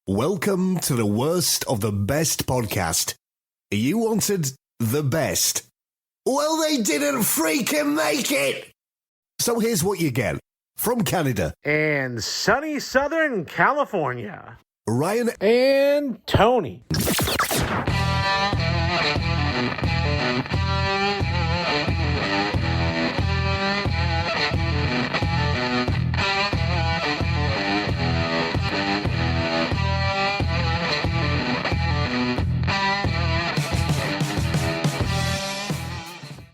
Welcome to the worst of the best podcast. You wanted the best. Well, they didn't freaking make it. So here's what you get. From Canada and sunny Southern California, Ryan and Tony.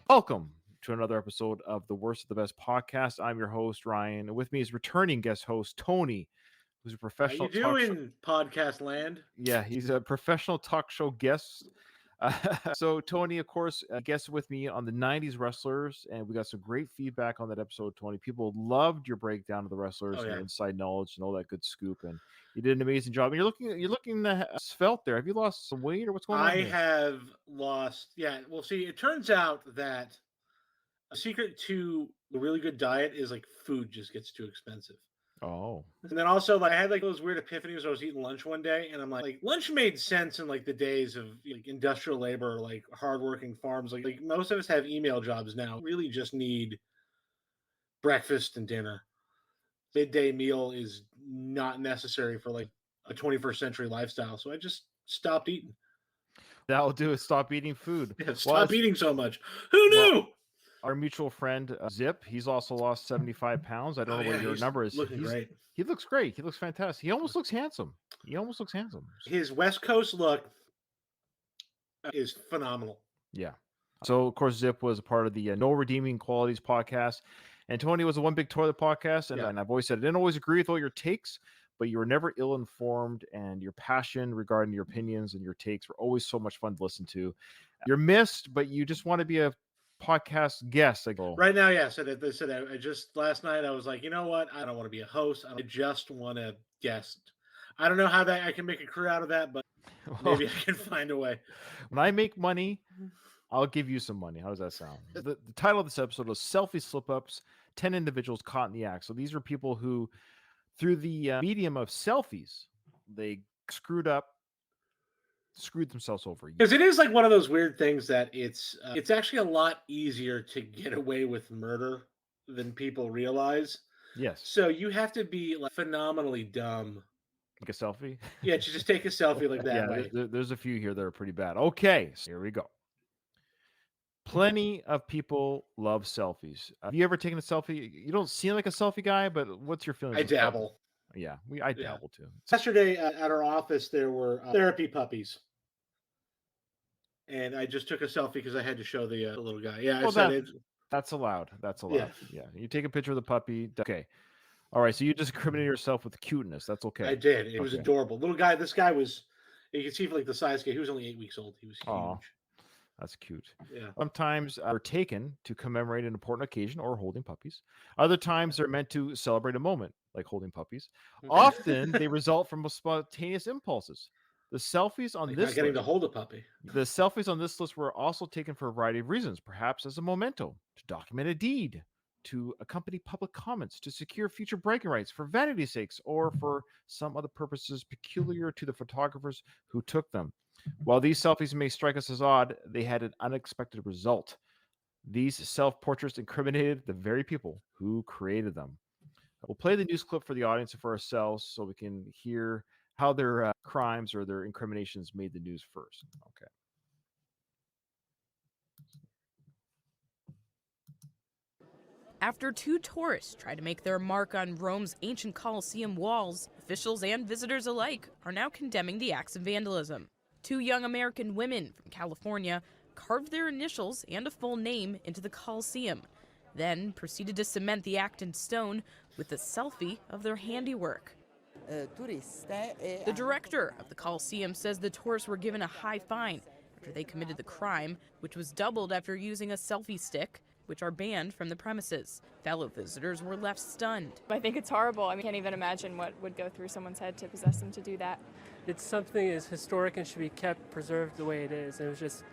Welcome to another episode of the Worst of the Best podcast. I'm your host, Ryan. With me is returning guest host, Tony, who's a professional. How you doing, podcast land? Yeah, he's a professional talk show guest. So Tony, of course, guested with me on the 90s wrestlers, and we got some great feedback on that episode, Tony. People loved your breakdown of the wrestlers and your inside knowledge and all that good scoop, and you did an amazing job. And you're looking svelte there. Have you lost some weight or what's going on? I have lost. Yeah, well, see, it turns out that a secret to a really good diet is like food just gets too expensive. Oh. And then also, like, I had like those weird epiphanies. I was eating lunch one day, and I'm like lunch made sense in like the days of like industrial labor, like hardworking farms. Like most of us have email jobs now. Really, just need breakfast and dinner. Midday meal is not necessary for like a 21st century lifestyle. So I just stopped eating. That'll do it. Stop eating food. Yeah, stop eating so much. Who knew? Our mutual friend Zip, he's also lost 75 pounds. I don't know what your number is. Looking great. He looks great. He looks fantastic. He almost looks handsome. His West Coast look is phenomenal. Yeah. So, of course, Zip was a part of the No Redeeming Qualities podcast. And Tony was a One Big Toilet podcast. And I've always said I didn't always agree with all your takes, but you were never ill-informed, and your passion regarding your opinions and your takes were always so much fun to listen to. You're missed, but you just want to be a podcast guest. I go right now. Yeah. So they said I just last night I was like, you know what? I don't want to be a host. I just want to guest. I don't know how I can make a career out of that, but maybe I can find a way. When I make money, I'll give you some money. How does that sound? The title of this episode was Selfie Slip-Ups, 10 Individuals Caught in the Act. So these are people who, through the medium of selfies, they screwed themselves over. Because it is like one of those weird things that it's actually a lot easier to get away with murder than people realize. Yes. So you have to be like phenomenally dumb. Like a selfie? Yeah, to just take a selfie like that. Yeah, there's a few here that are pretty bad. Okay, so here we go. Plenty of people love selfies. Have you ever taken a selfie? You don't seem like a selfie guy, but what's your feeling? I dabble. Yeah, I dabble too. Yesterday at our office, there were therapy puppies. And I just took a selfie because I had to show the little guy. Yeah, that's allowed. That's allowed. Yeah. You take a picture of the puppy. Okay. All right. So you discriminate yourself with cuteness. That's okay. I did. It was adorable. Little guy. This guy was, you can see like the size guy. He was only 8 weeks old. He was huge. Aww, that's cute. Yeah. Sometimes are taken to commemorate an important occasion or holding puppies. Other times they're meant to celebrate a moment, like holding puppies. Often they result from spontaneous impulses. The selfies on this getting to hold a puppy. The selfies on this list were also taken for a variety of reasons, perhaps as a memento, to document a deed, to accompany public comments, to secure future bragging rights, for vanity sakes, or for some other purposes peculiar to the photographers who took them. While these selfies may strike us as odd, they had an unexpected result. These self-portraits incriminated the very people who created them. We'll play the news clip for the audience and for ourselves so we can hear how their crimes or their incriminations made the news first. Okay. After 2 tourists tried to make their mark on Rome's ancient Colosseum walls, officials and visitors alike are now condemning the acts of vandalism. 2 young American women from California carved their initials and a full name into the Colosseum, then proceeded to cement the act in stone with a selfie of their handiwork. The director of the Coliseum says the tourists were given a high fine after they committed the crime, which was doubled after using a selfie stick, which are banned from the premises. Fellow visitors were left stunned. I think it's horrible. I can't even imagine what would go through someone's head to possess them to do that. It's something that's historic and should be kept preserved the way it is. It was just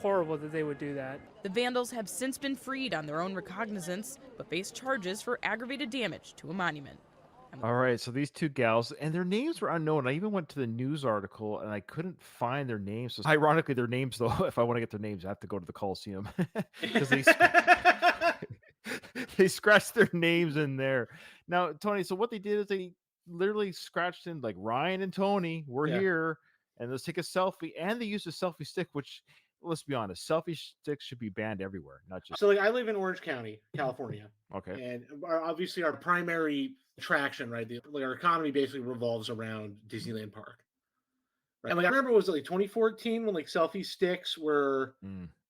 horrible that they would do that. The vandals have since been freed on their own recognizance, but face charges for aggravated damage to a monument. All right, so these two gals, and their names were unknown. I even went to the news article and I couldn't find their names. So ironically, their names, though, if I want to get their names, I have to go to the Coliseum because they scratched their names in there. Now, Tony, so what they did is they literally scratched in like Ryan and Tony, we're Yeah. here, and let's take a selfie. And they used a selfie stick, which, let's be honest, selfie sticks should be banned everywhere, not just. So, like, I live in Orange County, California. Okay. And obviously, our primary attraction, right? Our economy basically revolves around Disneyland Park. Right? And like, I remember it was like 2014 when like selfie sticks were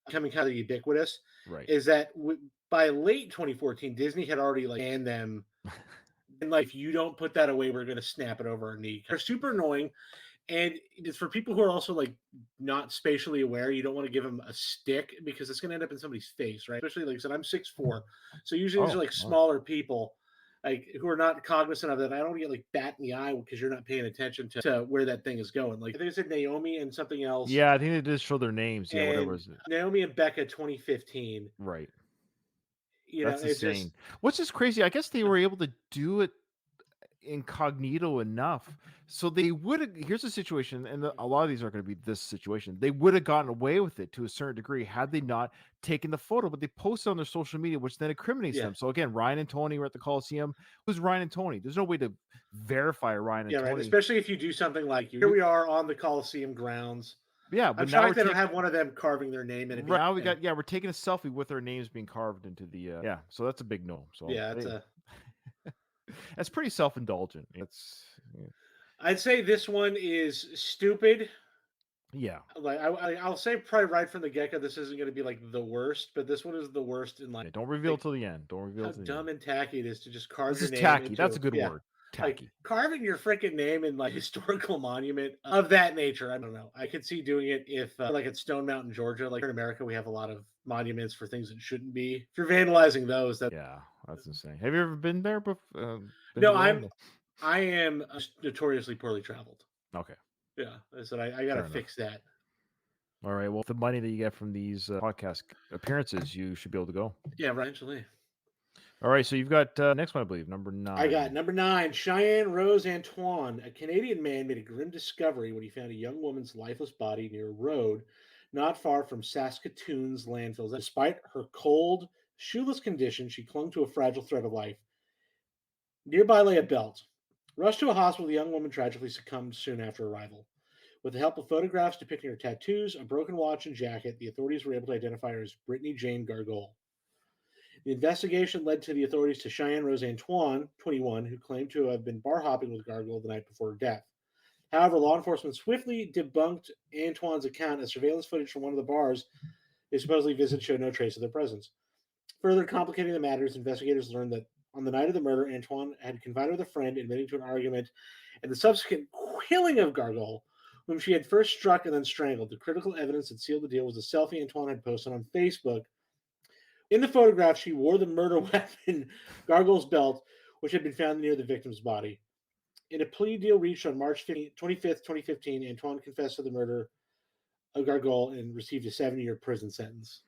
becoming kind of ubiquitous. Right. Is that by late 2014, Disney had already like banned them. And like, if you don't put that away, we're going to snap it over our knee. They're super annoying. And it's for people who are also like not spatially aware. You don't want to give them a stick because it's going to end up in somebody's face, right? Especially like I said, I'm 6'4", so usually these are like smaller people, like who are not cognizant of that. I don't get like bat in the eye because you're not paying attention to where that thing is going. Like I think I said Naomi and something else. Yeah, I think they just show their names. Yeah, whatever is it. Naomi and Becca 2015. Right. You That's know, it's insane. just Which is crazy. I guess they were able to do it incognito enough so they would have. Here's the situation, and a lot of these are going to be this situation. They would have gotten away with it to a certain degree had they not taken the photo, but they posted on their social media, which then incriminates them. So again, Ryan and Tony were at the Coliseum. Who's Ryan and Tony? There's no way to verify Ryan and Tony. Right. Especially if you do something like here we are on the Coliseum grounds. Yeah, but I'm shocked they don't have one of them carving their name in it. Right now we got we're taking a selfie with their names being carved into the so that's a big no. So that's pretty self-indulgent. I'd say this one is stupid. Yeah, like I'll say probably right from the get-go, this isn't going to be like the worst, but this one is the worst in like. Don't reveal till the end. Don't reveal. How dumb and tacky it is to just carve your name. Tacky. That's a good word. Tacky. Like carving your freaking name in like historical monument of that nature. I don't know. I could see doing it if like at Stone Mountain, Georgia. Like in America, we have a lot of monuments for things that shouldn't be. If you're vandalizing those, that's insane. Have you ever been there before? No, I am notoriously poorly traveled. Okay. Yeah, I said I got to fix that. All right. Well, the money that you get from these podcast appearances, you should be able to go. Yeah, eventually. All right. So you've got next one, I believe, number 9. I got number 9. Cheyenne Rose Antoine. A Canadian man made a grim discovery when he found a young woman's lifeless body near a road not far from Saskatoon's landfills. Despite her cold, shoeless condition, she clung to a fragile thread of life. Nearby lay a belt. Rushed to a hospital, the young woman tragically succumbed soon after arrival. With the help of photographs depicting her tattoos, a broken watch, and jacket, the authorities were able to identify her as Brittany Jane Gargole. The investigation led to the authorities to Cheyenne Rose Antoine, 21, who claimed to have been bar hopping with Gargole the night before her death. However, law enforcement swiftly debunked Antoine's account as surveillance footage from one of the bars they supposedly visited showed no trace of their presence. Further complicating the matters, investigators learned that on the night of the murder, Antoine had confided with a friend, admitting to an argument and the subsequent killing of Gargole, whom she had first struck and then strangled. The critical evidence that sealed the deal was a selfie Antoine had posted on Facebook. In the photograph, she wore the murder weapon, Gargole's belt, which had been found near the victim's body. In a plea deal reached on March 25th, 2015, Antoine confessed to the murder of Gargole and received a 7-year prison sentence.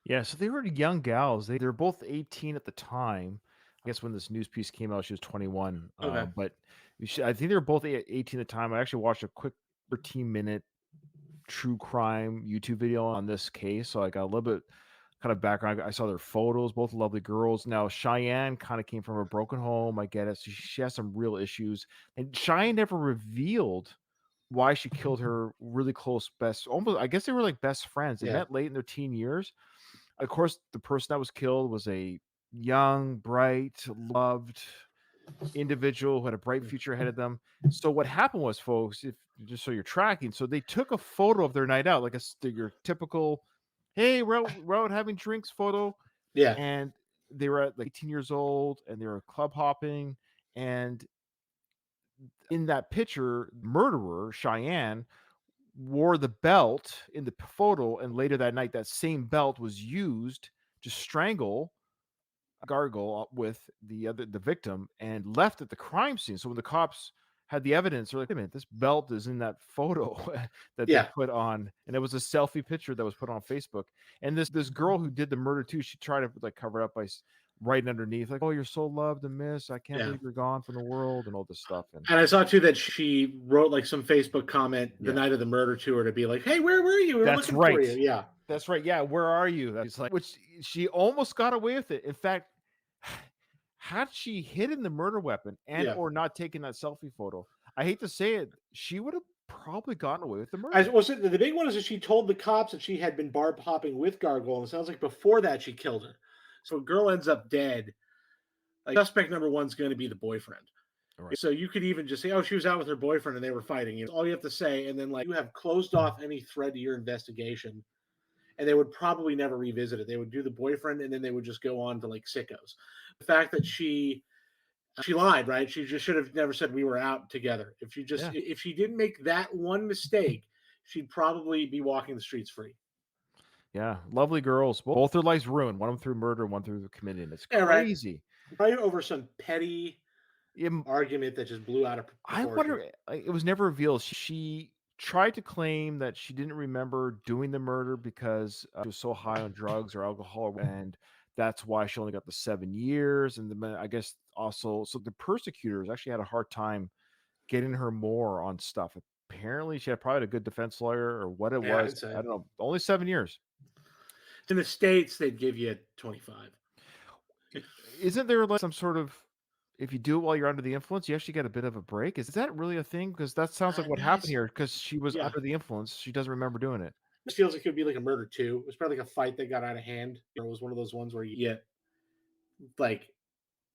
Yeah, so they were young gals. They were both 18 at the time. I guess when this news piece came out, she was 21. Okay. But I think they were both 18 at the time. I actually watched a quick 13-minute true crime YouTube video on this case, so I got a little bit kind of background. I saw their photos, both lovely girls. Now, Cheyenne kind of came from a broken home. I get it. So she has some real issues. And Cheyenne never revealed why she killed her really close I guess they were like best friends. They met late in their teen years. Of course, the person that was killed was a young, bright, loved individual who had a bright future ahead of them. So what happened was, folks, if just so you're tracking, so they took a photo of their night out, like your typical, hey, we're out having drinks photo. Yeah. And they were at like 18 years old and they were club hopping. And in that picture, murderer Cheyenne wore the belt in the photo, and later that night that same belt was used to strangle Gargole with the victim and left at the crime scene. So when the cops had the evidence, they're like, wait a minute, this belt is in that photo that they put on, and it was a selfie picture that was put on Facebook. And this girl who did the murder too, she tried to like cover it up by writing underneath like, "Oh, you're so loved and missed. I can't Yeah. believe you're gone from the world," and all this stuff. And And I saw too that she wrote like some Facebook comment the Yeah. night of the murder to her to be like, "Hey, where were you? We were That's looking for right. you." Yeah. That's right. Yeah, where are you? That's like, which she almost got away with it. In fact, had she hidden the murder weapon and Yeah. or not taken that selfie photo, I hate to say it, she would have probably gotten away with the I murder. was it the big one is that she told the cops that she had been bar hopping with Gargoyle, and it sounds like before that she killed her. So a girl ends up dead. Like suspect number one is going to be the boyfriend. Right. So you could even just say, "Oh, she was out with her boyfriend and they were fighting." You know, all you have to say, and then like you have closed off any thread to your investigation, and they would probably never revisit it. They would do the boyfriend, and then they would just go on to like sickos. The fact that she lied, right? She just should have never said we were out together. Yeah. If she didn't make that one mistake, she'd probably be walking the streets free. Yeah. Lovely girls. Both their lives ruined. One of them through murder, one through committing. It's Yeah, right. crazy. Probably over some petty Im- argument that just blew out of I proportion. wonder, it was never revealed. She tried to claim that she didn't remember doing the murder because she was so high on drugs or alcohol, and that's why she only got the 7 years. And I guess also, so the persecutors actually had a hard time getting her more on stuff. Apparently, she had probably a good defense lawyer or what it Yeah, was. I'd say. I don't know. Only 7 years. In the States, they'd give you 25. Isn't there like some sort of, if you do it while you're under the influence, you actually get a bit of a break? Is that really a thing? Because that sounds like what happened here. Because she was Yeah. under the influence, she doesn't remember doing it. This feels like it could be like a murder too. It was probably like a fight that got out of hand. It was one of those ones where you get like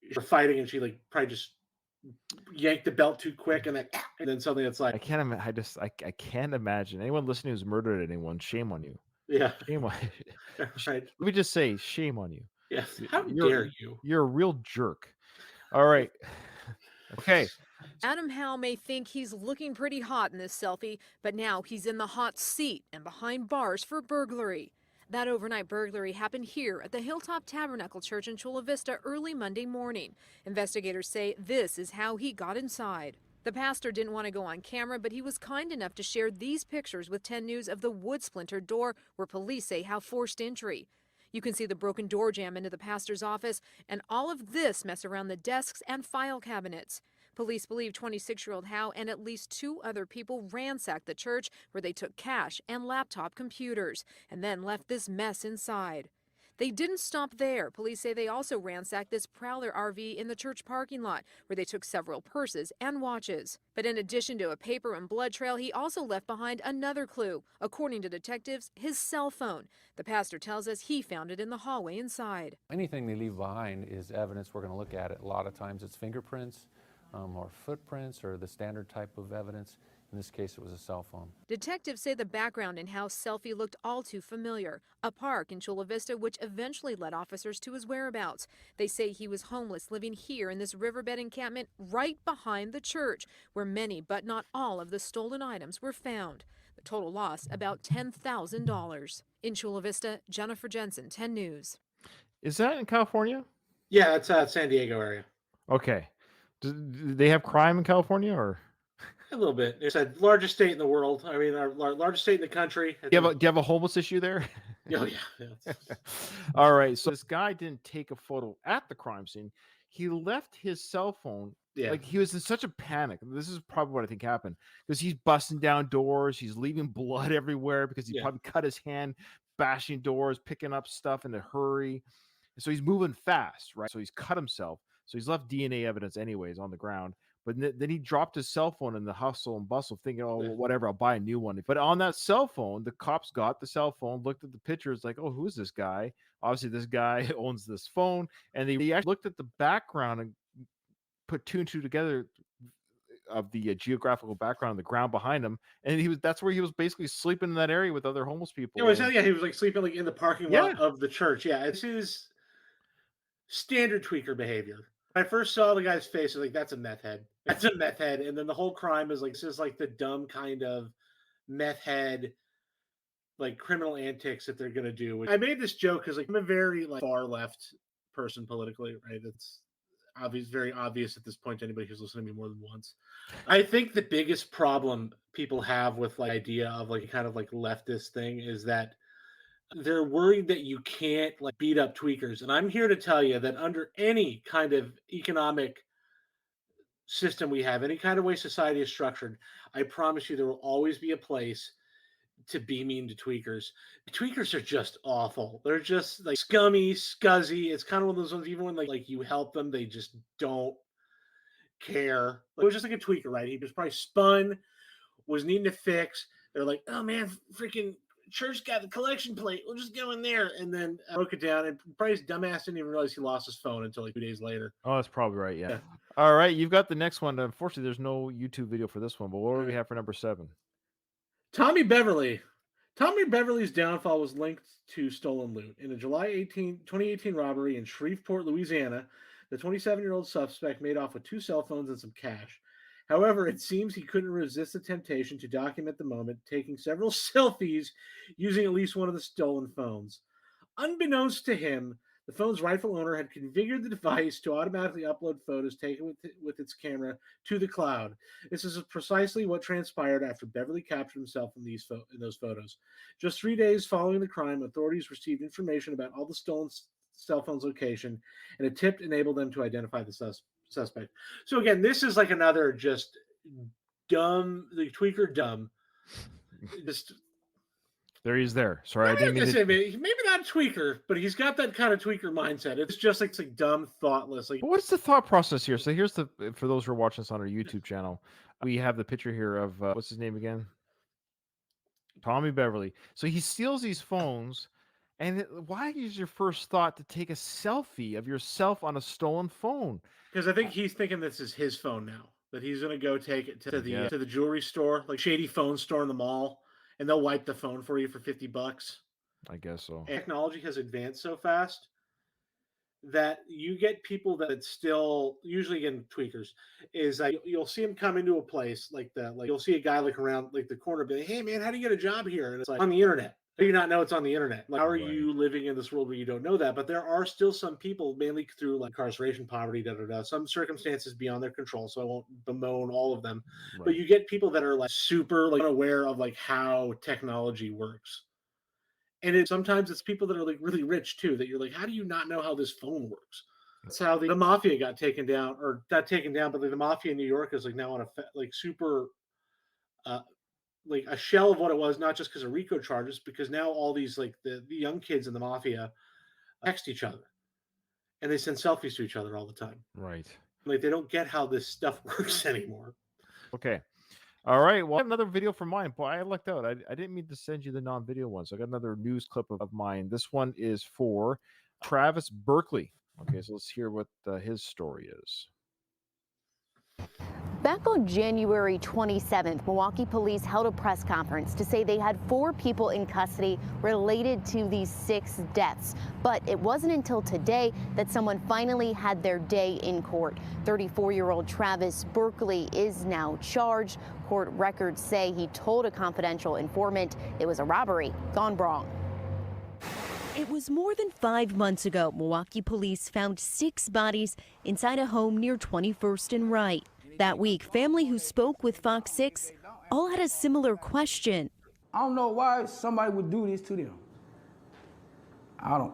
you're fighting and she like probably just yanked the belt too quick and then something that's like I can't imagine. I can't imagine anyone listening who's murdered anyone. Shame on you. yeah. Shame on. Right. Let me just say, shame on you. Yeah. How You're dare you? you're a real jerk. All right. Okay. Adam Howe may think he's looking pretty hot in this selfie, but now he's in the hot seat and behind bars for burglary. That overnight burglary happened here at the Hilltop Tabernacle Church in Chula Vista early Monday morning. Investigators say this is how he got inside. The pastor didn't want to go on camera, but he was kind enough to share these pictures with 10 News of the wood splintered door where police say have forced entry. You can see the broken door jamb into the pastor's office and all of this mess around the desks and file cabinets. Police believe 26-year-old Howe and at least 2 other people ransacked the church where they took cash and laptop computers and then left this mess inside. They didn't stop there. Police say they also ransacked this Prowler RV in the church parking lot where they took several purses and watches. But in addition to a paper and blood trail, he also left behind another clue. According to detectives, his cell phone. The pastor tells us he found it in the hallway inside. Anything they leave behind is evidence we're going to look at it. A lot of times it's fingerprints or footprints or the standard type of evidence. In this case, it was a cell phone. Detectives say the background in how Selfie looked all too familiar. A park in Chula Vista, which eventually led officers to his whereabouts. They say he was homeless, living here in this riverbed encampment right behind the church, where many but not all of the stolen items were found. The total loss, about $10,000. In Chula Vista, Jennifer Jensen, 10 News. Is that in California? Yeah, that's San Diego area. Okay. Do they have crime in California or? A little bit. It's the largest state in the world. I mean, our largest state in the country. Do you have a homeless issue there? Oh yeah. All right. So this guy didn't take a photo at the crime scene. He left his cell phone. Yeah. Like he was in such a panic. This is probably what I think happened because he's busting down doors. He's leaving blood everywhere because he probably cut his hand, bashing doors, picking up stuff in a hurry. So he's moving fast, right? So he's cut himself. So he's left DNA evidence anyways on the ground. But then he dropped his cell phone in the hustle and bustle, thinking, "Oh, well, whatever, I'll buy a new one." But on that cell phone, the cops got the cell phone, looked at the pictures, like, "Oh, who's this guy?" Obviously, this guy owns this phone, and they actually looked at the background and put 2 and 2 together of the geographical background on the ground behind him, and that's where he was basically sleeping in that area with other homeless people. Yeah, he was like sleeping like in the parking lot of the church. Yeah, this is standard tweaker behavior. When I first saw the guy's face, I was like, that's a meth head. That's a meth head. And then the whole crime is like, this is like the dumb kind of meth head, like criminal antics that they're going to do. I made this joke because like I'm a very like far left person politically, right? It's very obvious at this point to anybody who's listened to me more than once. I think the biggest problem people have with like idea of like kind of like leftist thing is that they're worried that you can't like beat up tweakers. And I'm here to tell you that under any kind of economic system we have, any kind of way society is structured, I promise you there will always be a place to be mean to tweakers. Tweakers are just awful. They're just like scummy, scuzzy. It's kind of one of those ones, even when like you help them, they just don't care. It was just like a tweaker, right? He was probably spun, was needing to fix. They're like, oh man, freaking church got the collection plate. We'll just go in there. And then broke it down. And probably his dumbass didn't even realize he lost his phone until like 2 days later. Oh, that's probably right. Yeah. All right. You've got the next one. Unfortunately, there's no YouTube video for this one, but what do we have for number 7? Tommy Beverly. Tommy Beverly's downfall was linked to stolen loot. In a July 2018 robbery in Shreveport, Louisiana, the 27-year-old suspect made off with 2 cell phones and some cash. However, it seems he couldn't resist the temptation to document the moment, taking several selfies using at least one of the stolen phones. Unbeknownst to him, the phone's rightful owner had configured the device to automatically upload photos taken with its camera to the cloud. This is precisely what transpired after Beverly captured himself in those photos. Just 3 days following the crime, authorities received information about all the stolen cell phones' location, and a tip enabled them to identify the suspect. So again, this is like another just dumb, the tweaker dumb. Just There he is there. Sorry, I didn't mean to say maybe not a tweaker, but he's got that kind of tweaker mindset. It's just like dumb, thoughtless. Like, But what's the thought process here? So here's for those who are watching this on our YouTube channel, we have the picture here of what's his name again? Tommy Beverly. So he steals these phones, and why is your first thought to take a selfie of yourself on a stolen phone? because I think he's thinking this is his phone now. That he's gonna go take it to the jewelry store, like shady phone store in the mall, and they'll wipe the phone for you for $50. I guess so. Technology has advanced so fast that you get people that still, usually again tweakers, is you'll see them come into a place like that, like you'll see a guy like around like the corner, be like, hey man, how do you get a job here? And it's like, on the internet. How do you not know it's on the internet? Like, how are you living in this world where you don't know that? But there are still some people, mainly through like incarceration, poverty, some circumstances beyond their control. So I won't bemoan all of them. Right. But you get people that are like super like unaware of like how technology works. And sometimes it's people that are like really rich too, that you're like, how do you not know how this phone works? That's how the mafia got taken down, or not taken down, but like the mafia in New York is like now on a like super, like a shell of what it was, not just because of RICO charges, because now all these like the young kids in the mafia text each other, and they send selfies to each other all the time. Right. Like they don't get how this stuff works anymore. Okay. All right. Well, I have another video from mine. Boy, I lucked out. I didn't mean to send you the non-video one. So I got another news clip of mine. This one is for Travis Berkeley. Okay, so let's hear what his story is. Back on January 27th, Milwaukee police held a press conference to say they had 4 people in custody related to these 6 deaths. But it wasn't until today that someone finally had their day in court. 34-year-old Travis Berkeley is now charged. Court records say he told a confidential informant it was a robbery gone wrong. It was more than 5 months ago. Milwaukee police found 6 bodies inside a home near 21st and Wright. That week, family who spoke with Fox 6 all had a similar question. I don't know why somebody would do this to them. I don't.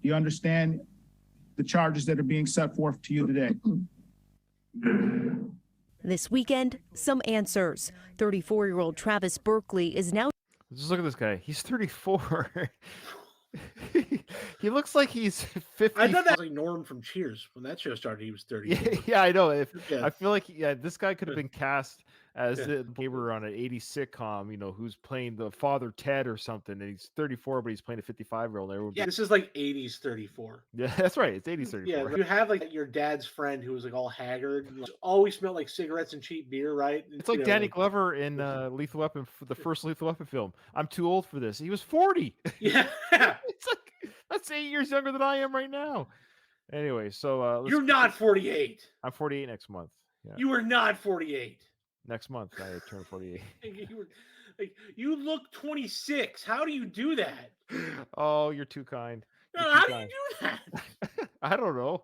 You understand the charges that are being set forth to you today? This weekend, some answers. 34-year-old Travis Berkeley is now... Just look at this guy. He's 34. He looks like he's 50. I thought that was like Norm from Cheers. When that show started, he was 30. Yeah, I know. I feel like this guy could have been cast as the neighbor on an 80s sitcom, you know, who's playing the father Ted or something, and he's 34, but he's playing a 55-year-old. Yeah, this is like 80s 34. Yeah, that's right. It's 80s 34. Yeah, you have like your dad's friend who was like all haggard, and, like, always smelled like cigarettes and cheap beer, right? It's like Danny Glover in Lethal Weapon, the first Lethal Weapon film. I'm too old for this. He was 40. Yeah. It's like, that's 8 years younger than I am right now. Anyway, so you're not 48. I'm 48 next month. Yeah. You are not 48. Next month, I turn 48. You look 26. How do you do that? Oh, you're too kind. No, how do you do that? I don't know.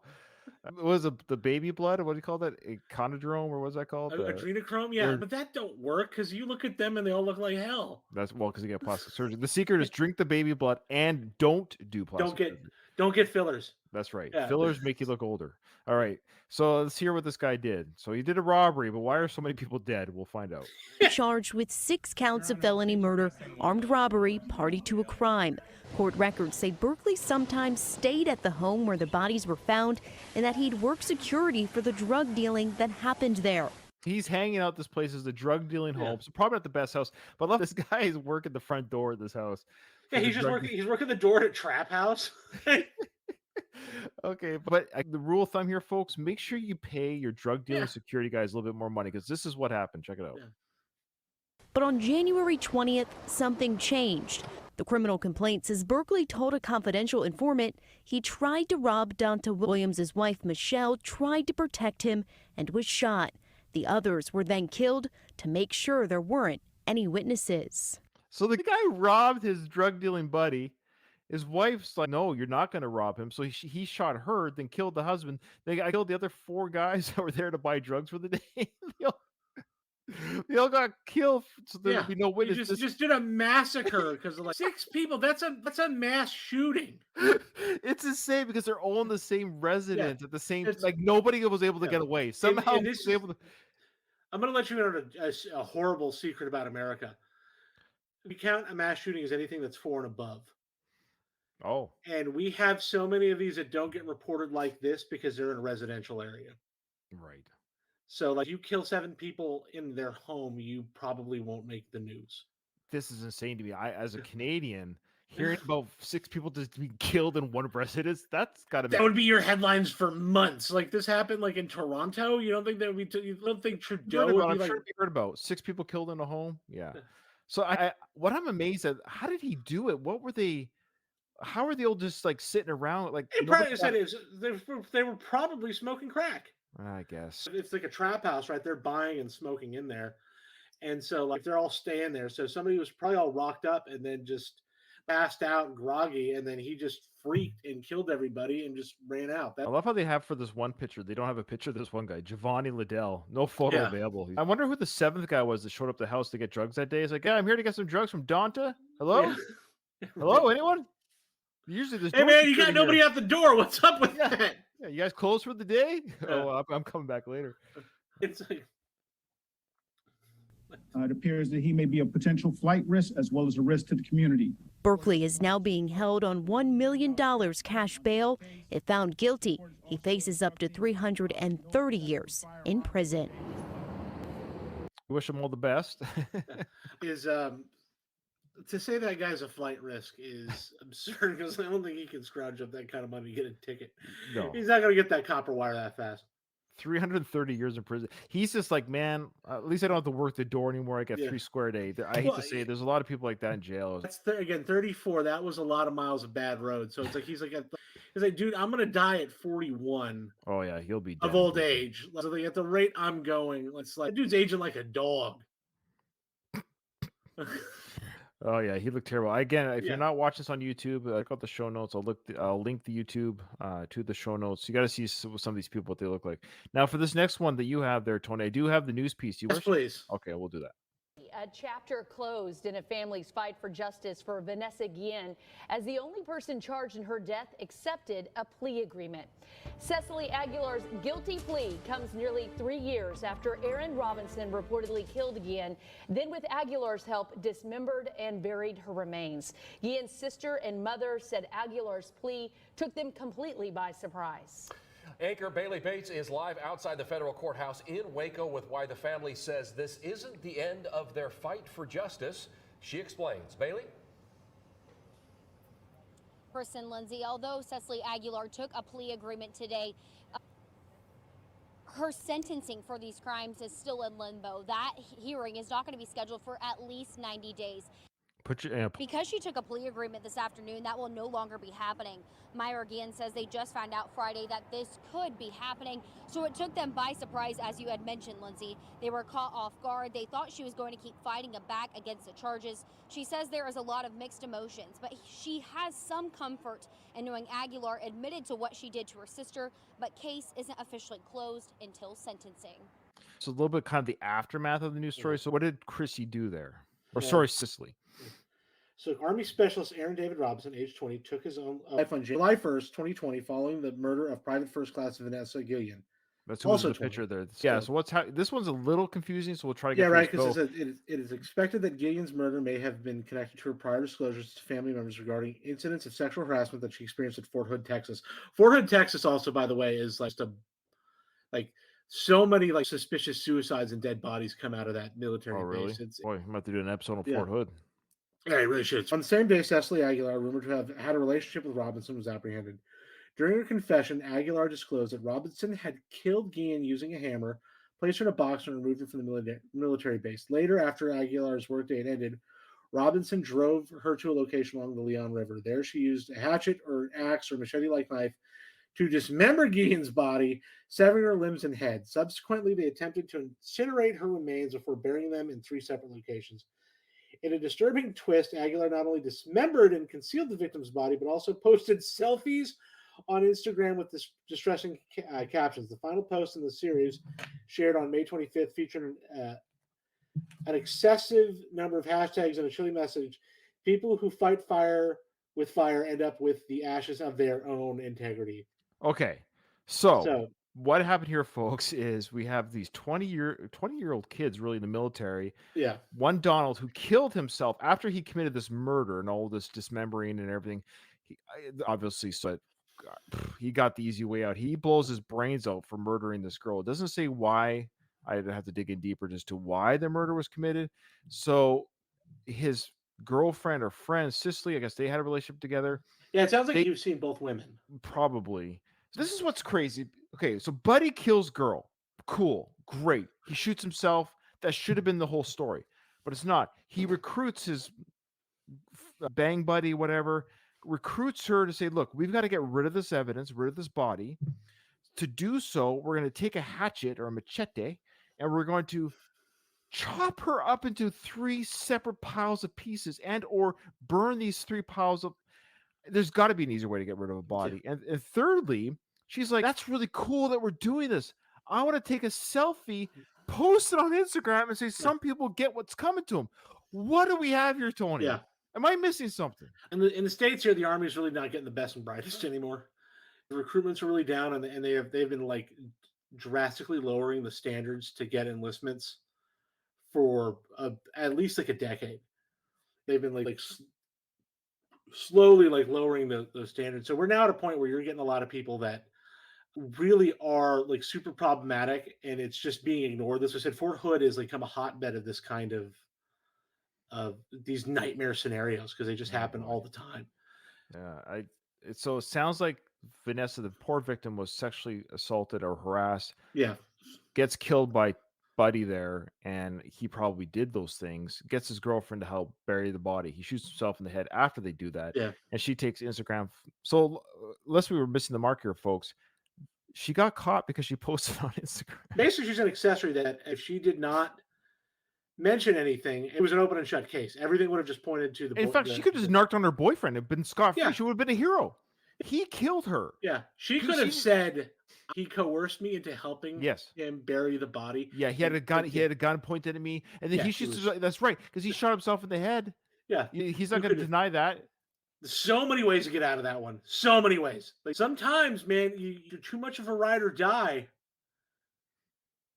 Was it the baby blood? What do you call that? A conodrome, or what's that called? Adrenochrome, yeah, but that don't work because you look at them and they all look like hell. That's because you get plastic surgery. The secret is drink the baby blood and don't do plastic surgery. Don't get fillers. That's right. Yeah. Fillers make you look older. All right. So let's hear what this guy did. So he did a robbery, but why are so many people dead? We'll find out. Charged with 6 counts of felony murder, armed robbery, party to a crime. Court records say Berkeley sometimes stayed at the home where the bodies were found and that he'd worked security for the drug dealing that happened there. He's hanging out this place as the drug dealing home. So probably not the best house, but I love this guy is working the front door of this house. Yeah, he's working the door at a trap house. Okay, but the rule of thumb here, folks, make sure you pay your drug dealing security guys a little bit more money because this is what happened. Check it out. Yeah. But on January 20th, something changed. The criminal complaint says Berkeley told a confidential informant he tried to rob Donta Williams' wife, Michelle, tried to protect him, and was shot. The others were then killed to make sure there weren't any witnesses. So the guy robbed his drug dealing buddy. His wife's like, no, you're not going to rob him. So he shot her, then killed the husband. I killed the other 4 guys that were there to buy drugs for the day. They all got killed, so there'd be no witnesses. You just did a massacre because of 6 people. That's a mass shooting. It's insane because they're all in the same residence at the same. Like nobody was able to get away. Somehow and was able to. I'm going to let you know a horrible secret about America. We count a mass shooting as anything that's 4 and above. Oh. And we have so many of these that don't get reported like this because they're in a residential area. Right. So, like, you kill 7 people in their home, you probably won't make the news. This is insane to me. As a Canadian, hearing about 6 people just being killed in one residence, that's got to be. That would be your headlines for months. Like, this happened, like, in Toronto. You don't think that would be? You don't think Trudeau would be I'm like? sure you heard about 6 people killed in a home. Yeah. So what I'm amazed at, how did he do it? What were they? How are they all just like sitting around? Like they were probably smoking crack. I guess it's like a trap house, right? They're buying and smoking in there, and so like they're all staying there. So somebody was probably all rocked up and then just passed out and groggy, and then he just freaked and killed everybody and just ran out. I love how they have for this one picture. They don't have a picture of this one guy, Giovanni Liddell. No photo available. I wonder who the 7th guy was that showed up at the house to get drugs that day. He's like, yeah, I'm here to get some drugs from Donta. Hello, hello, anyone? Usually there's hey man, you got nobody at the door. What's up with that? Yeah, you guys closed for the day? Oh, I'm coming back later. It's like it appears that he may be a potential flight risk as well as a risk to the community. Berkeley is now being held on $1 million cash bail. If found guilty, he faces up to 330 years in prison. We wish him all the best. To say that guy's a flight risk is absurd because I don't think he can scrounge up that kind of money to get a ticket. No. He's not going to get that copper wire that fast. 330 years in prison. He's just like, man, at least I don't have to work the door anymore. I get 3 square a day. I hate to say it, there's a lot of people like that in jail. That's again, 34. That was a lot of miles of bad road. So it's like he's like, dude, I'm gonna die at 41. Oh yeah, he'll be dead. Of old age. So like, at the rate I'm going, it's like dude's aging like a dog. Oh yeah, he looked terrible. Again, if you're not watching this on YouTube, check out the show notes. I'll link the YouTube to the show notes. You got to see some of these people, what they look like. Now, for this next one that you have there, Tony, I do have the news piece. Yes, please. Okay, we'll do that. A chapter closed in a family's fight for justice for Vanessa Guillen as the only person charged in her death accepted a plea agreement. Cecily Aguilar's guilty plea comes nearly 3 years after Aaron Robinson reportedly killed Guillen, then with Aguilar's help dismembered and buried her remains. Guillen's sister and mother said Aguilar's plea took them completely by surprise. Anchor Bailey Bates is live outside the federal courthouse in Waco with why the family says this isn't the end of their fight for justice. She explains. Bailey? Person Lindsay, although Cecily Aguilar took a plea agreement today, her sentencing for these crimes is still in limbo. That hearing is not going to be scheduled for at least 90 days. Because she took a plea agreement this afternoon, that will no longer be happening. Meyer again says they just found out Friday that this could be happening, so it took them by surprise, as you had mentioned, Lindsay. They were caught off guard. They thought she was going to keep fighting back against the charges. She says there is a lot of mixed emotions, but she has some comfort in knowing Aguilar admitted to what she did to her sister, but case isn't officially closed until sentencing. So a little bit kind of the aftermath of the news story. So what did Chrissy do there? Or Yeah. sorry, Cicely. So Army Specialist Aaron David Robinson, age 20, took his own life on July 1st, 2020, following the murder of Private First Class Vanessa Gillian. That's also the picture there. Yeah, so this one's a little confusing, so we'll try to get right, because it is expected that Gillian's murder may have been connected to her prior disclosures to family members regarding incidents of sexual harassment that she experienced at Fort Hood, Texas. Fort Hood, Texas, also, by the way, is so many suspicious suicides and dead bodies come out of that military base. Boy, I'm about to do an episode on Fort Hood. Yeah, it really should. On the same day, Cecily Aguilar, rumored to have had a relationship with Robinson, was apprehended. During her confession, Aguilar disclosed that Robinson had killed Guillen using a hammer, placed her in a box, and removed her from the military base. Later, after Aguilar's workday had ended, Robinson drove her to a location along the Leon River. There, she used a hatchet or an axe or machete-like knife to dismember Guillen's body, severing her limbs and head. Subsequently, they attempted to incinerate her remains before burying them in 3 separate locations. In a disturbing twist, Aguilar not only dismembered and concealed the victim's body, but also posted selfies on Instagram with distressing captions. The final post in the series, shared on May 25th, featured an excessive number of hashtags and a chilling message. People who fight fire with fire end up with the ashes of their own integrity. Okay, so what happened here, folks, is we have these 20-year-old kids really in the military. Yeah. One Donald who killed himself after he committed this murder and all this dismembering and everything. He got the easy way out. He blows his brains out for murdering this girl. It doesn't say why. I'd have to dig in deeper as to why the murder was committed. So his girlfriend or friend, Cicely, I guess they had a relationship together. Yeah, it sounds like you've seen both women. Probably. So this is what's crazy. Okay, so Buddy kills girl. Cool. Great. He shoots himself. That should have been the whole story. But it's not. He recruits his bang buddy, whatever, recruits her to say, look, we've got to get rid of this evidence, rid of this body. To do so, we're going to take a hatchet or a machete, and we're going to chop her up into 3 separate piles of pieces and or burn these 3 piles of. There's got to be an easier way to get rid of a body. And thirdly, she's like, that's really cool that we're doing this. I want to take a selfie, post it on Instagram, and say some people get what's coming to them. What do we have here, Tony? Yeah. Am I missing something? In the States here, the Army's really not getting the best and brightest anymore. The recruitments are really down, and they've been drastically lowering the standards to get enlistments for at least a decade. They've been slowly lowering the standards. So we're now at a point where you're getting a lot of people that really are super problematic, and it's just being ignored. As I said, Fort Hood has become a hotbed of this kind of these nightmare scenarios because they just happen all the time. Yeah, so it sounds like Vanessa, the poor victim, was sexually assaulted or harassed. Yeah, gets killed by Buddy there, and he probably did those things. Gets his girlfriend to help bury the body. He shoots himself in the head after they do that. Yeah, and she takes Instagram. So unless we were missing the mark here, folks, she got caught because she posted on Instagram. Basically, she's an accessory that if she did not mention anything, it was an open and shut case. Everything would have just pointed to the. In fact, she could have just narked on her boyfriend and been scot-free. Yeah. She would have been a hero. He killed her. Yeah, she could have said he coerced me into helping Yes. him bury the body. Yeah, he had a gun. He had a gun pointed at me, and then Yeah, he shoots. That's right, because he shot himself in the head. Yeah, he's not going to deny that. There's so many ways to get out of that one. So many ways. Sometimes, man, you're too much of a ride or die.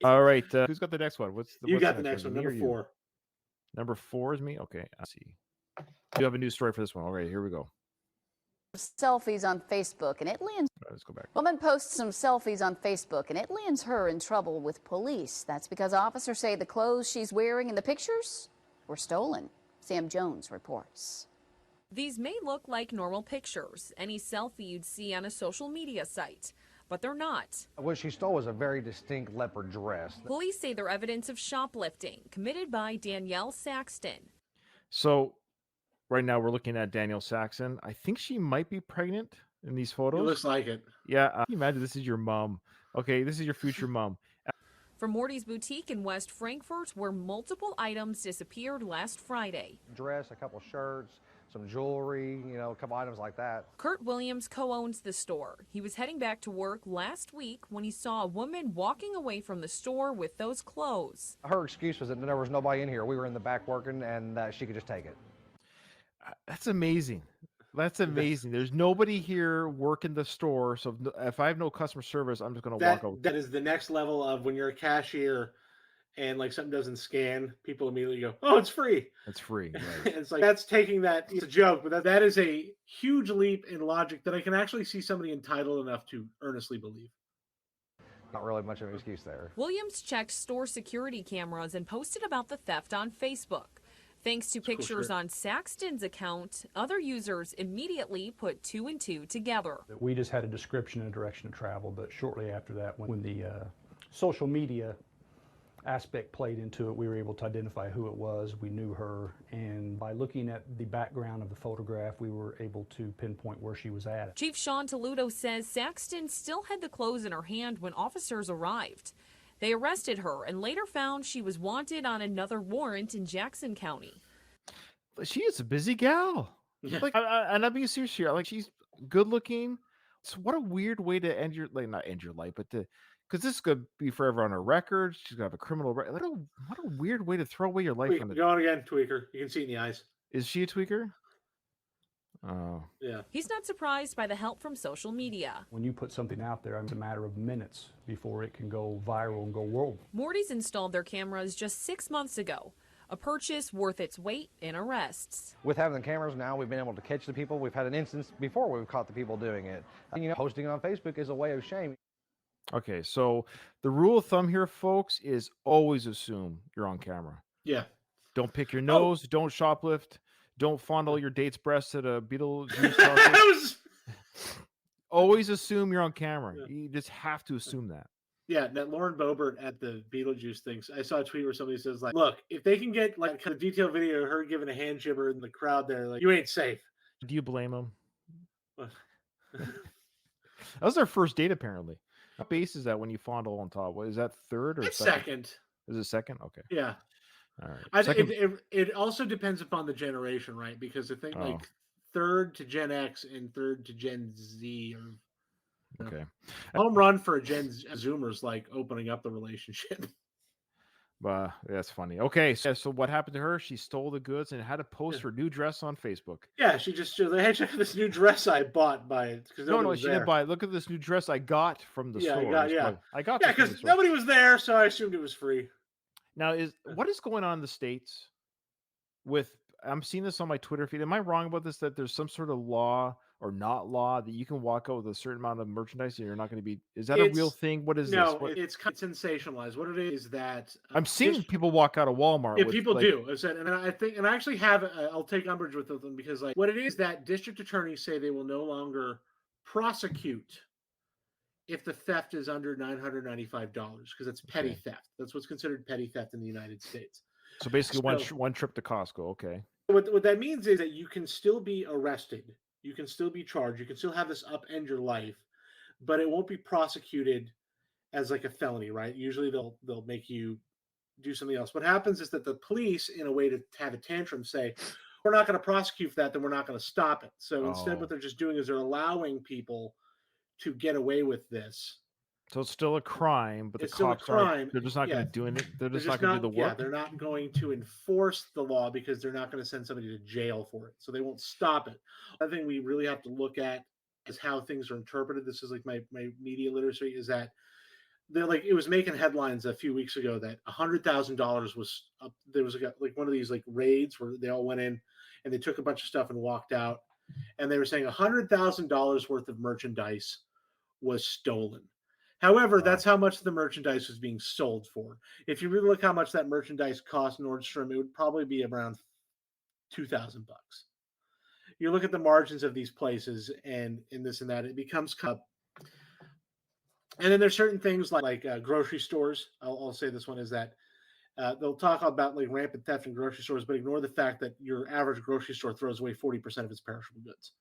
All right, who's got the next one? You got the next one, number 4. Number 4 is me. Okay, I see. You have a new story for this one. All right, here we go. Selfies on Facebook, and it lands. Let's go back. Woman posts some selfies on Facebook, and it lands her in trouble with police. That's because officers say the clothes she's wearing in the pictures were stolen. Sam Jones reports. These may look like normal pictures, any selfie you'd see on a social media site, but they're not. What she stole was a very distinct leopard dress. Police say they're evidence of shoplifting committed by Danielle Saxton. So Right now, we're looking at Danielle Saxon. I think she might be pregnant in these It photos. looks like it. Yeah. Can you imagine this is your mom? Okay, this is your future mom. From Morty's Boutique in West Frankfort, where multiple items disappeared last Friday. Dress, a couple shirts, some jewelry, you know, a couple items like that. Kurt Williams co-owns the store. He was heading back to work last week when he saw a woman walking away from the store with those clothes. Her excuse was that there was nobody in here. We were in the back working and that she could just take it. That's amazing. That's amazing. There's nobody here working the store, so if I have no customer service, I'm just going to walk out. That is the next level of when you're a cashier and like something doesn't scan, people immediately go, "Oh, it's free." It's free. Right. It's like that's taking that. It's a joke, but that is a huge leap in logic that I can actually see somebody entitled enough to earnestly believe. Not really much of an excuse there. Williams checked store security cameras and posted about the theft on Facebook. Thanks to pictures on Saxton's account, other users immediately put 2 and 2 together. We just had a description and a direction of travel, but shortly after that, when the social media aspect played into it, we were able to identify who it was. We knew her, and by looking at the background of the photograph, we were able to pinpoint where she was at. Chief Sean Toledo says Saxton still had the clothes in her hand when officers arrived. They arrested her and later found she was wanted on another warrant in Jackson County. She is a busy gal. Yeah. Like, and I'm being serious here. Like, she's good looking. So what a weird way to end your, like, not end your life, but because this could be forever on her record. She's gonna have a criminal record. What a weird way to throw away your life. Go on again, tweaker. You can see it in the eyes. Is she a tweaker? Oh. Yeah. He's not surprised by the help from social media. When you put something out there, it's a matter of minutes before it can go viral and go world. Morty's installed their cameras just 6 months ago, a purchase worth its weight in arrests. With having the cameras now, we've been able to catch the people. We've had an instance before where we've caught the people doing it. You know, posting on Facebook is a way of shame. Okay, so the rule of thumb here, folks, is always assume you're on camera. Yeah. Don't pick your nose. Don't shoplift. Don't fondle your date's breasts at a Beetlejuice concert. Always assume you're on camera. Yeah. You just have to assume that. Yeah, that Lauren Boebert at the Beetlejuice things. I saw a tweet where somebody says, like, look, if they can get like kind of detailed video of her giving a hand jibber in the crowd there, like, you ain't safe. Do you blame them? That was their first date, apparently. What base is that when you fondle on top? What is that, third or It's second? second. Is it second? Okay. Yeah. All right. It also depends upon the generation, right? Because I think like third to Gen X and third to Gen Z are okay. Home run for a Gen Zoomers like opening up the relationship. That's funny. Okay, so what happened to her? She stole the goods and had to post her new dress on Facebook. Yeah, she just showed, hey, check out this new dress I bought No, she didn't buy it. Look at this new dress I got from the store. I got because nobody was there, so I assumed it was free. Now, what is going on in the States with? I'm seeing this on my Twitter feed. Am I wrong about this? That there's some sort of law or not law that you can walk out with a certain amount of merchandise and you're not going to be? Is that a real thing? What is this? No, it's sensationalized. What it is that I'm seeing people walk out of Walmart. Yeah, people do. I said, and I think, and I actually have. I'll take umbrage with them because, like, what it is that district attorneys say they will no longer prosecute if the theft is under $995 because it's petty theft. That's what's considered petty theft in the United States. So basically, one trip to Costco. Okay. What that means is that you can still be arrested, you can still be charged, you can still have this upend your life, but it won't be prosecuted as like a felony, right? Usually they'll make you do something else. What happens is that the police, in a way to have a tantrum, say, we're not going to prosecute for that, then we're not going to stop it. So instead, what they're just doing is they're allowing people to get away with this. So it's still a crime, but it's the still cops a crime. they're just not going to do it. They're just not going to do the work. Yeah, they're not going to enforce the law because they're not going to send somebody to jail for it. So they won't stop it. I think we really have to look at is how things are interpreted. This is like my media literacy is that they're like, it was making headlines a few weeks ago that $100,000 was up. There was like one of these like raids where they all went in and they took a bunch of stuff and walked out. And they were saying $100,000 worth of merchandise was stolen. However, that's how much the merchandise was being sold for. If you really look how much that merchandise cost Nordstrom, it would probably be around $2,000. You look at the margins of these places and in this and that, it becomes cup. And then there's certain things like grocery stores. I'll say this one is that They'll talk about like rampant theft in grocery stores, but ignore the fact that your average grocery store throws away 40% of its perishable goods.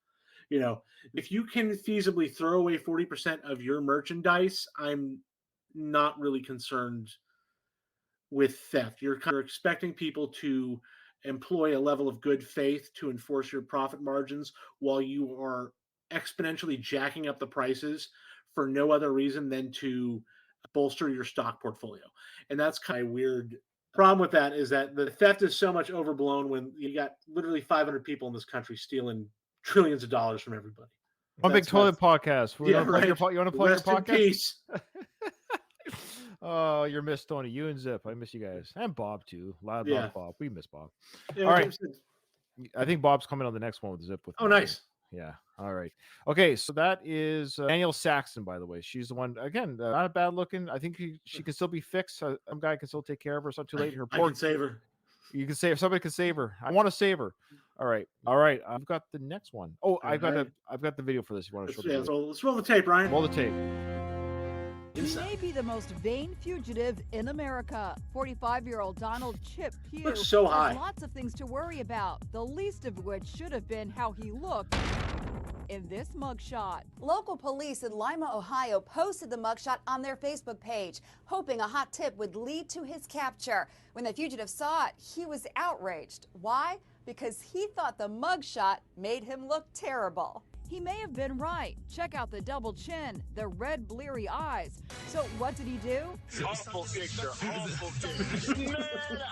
You know, if you can feasibly throw away 40% of your merchandise, I'm not really concerned with theft. You're expecting people to employ a level of good faith to enforce your profit margins while you are exponentially jacking up the prices for no other reason than to bolster your stock portfolio. And that's kind of weird. Problem with that is that the theft is so much overblown when you got literally 500 people in this country stealing trillions of dollars from everybody. One big toilet podcast. You want to plug your Rest in podcast? peace. Oh, you're missed, Tony. You and Zip. I miss you guys. And Bob, too. Loud Yeah. Bob. We miss Bob. Yeah, All right. James said- I think Bob's coming on the next one with Zip. With Oh, me. nice. Yeah. All right. Okay. So that is Danielle Saxon, by the way. She's the one, again, not bad looking. I think she can still be fixed. Some guy can still take care of her. It's not too late. Her I can save her. You can save. Somebody can save her. I want to save her. All right. All right. I've got the next one. Oh, I've got the video for this. You want to show the video? Let's roll the tape, Ryan. Roll the tape. He may be the most vain fugitive in America. 45-year-old Donald Chip Pugh Looks so high. has lots of things to worry about, the least of which should have been how he looked in this mugshot. Local police in Lima, Ohio posted the mugshot on their Facebook page, hoping a hot tip would lead to his capture. When the fugitive saw it, he was outraged. Why? Because he thought the mugshot made him look terrible. He may have been right. Check out the double chin, the red bleary eyes. So what did he do? Awful picture, awful picture. Man,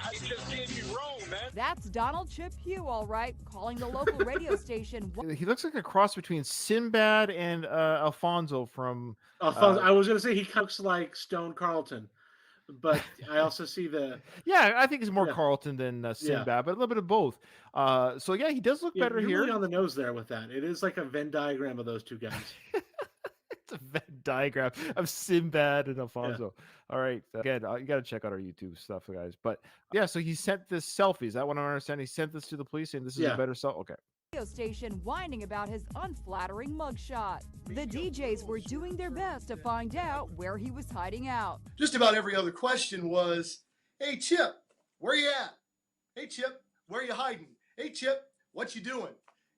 I just can't be wrong, man. That's Donald Chip Pugh, all right, calling the local radio station. He looks like a cross between Sinbad and Alfonso from. Alfonso, I was going to say he looks like Stone Carlton, but I also see the. Yeah, I think he's more Carlton than Sinbad, but a little bit of both. So yeah, he does look better you're here. Really on the nose there with that. It is like a Venn diagram of those two guys. It's a Venn diagram of Sinbad and Alfonso. All right, again, you got to check out our YouTube stuff, guys. But yeah, so he sent this selfie. Is that what I understand? He sent this to the police, saying this is a better selfie. Okay. Radio station whining about his unflattering mugshot. The DJs were doing their best to find out where he was hiding out. Just about every other question was, "Hey Chip, where you at? Hey Chip, where you hiding? Hey Chip, what you doing?"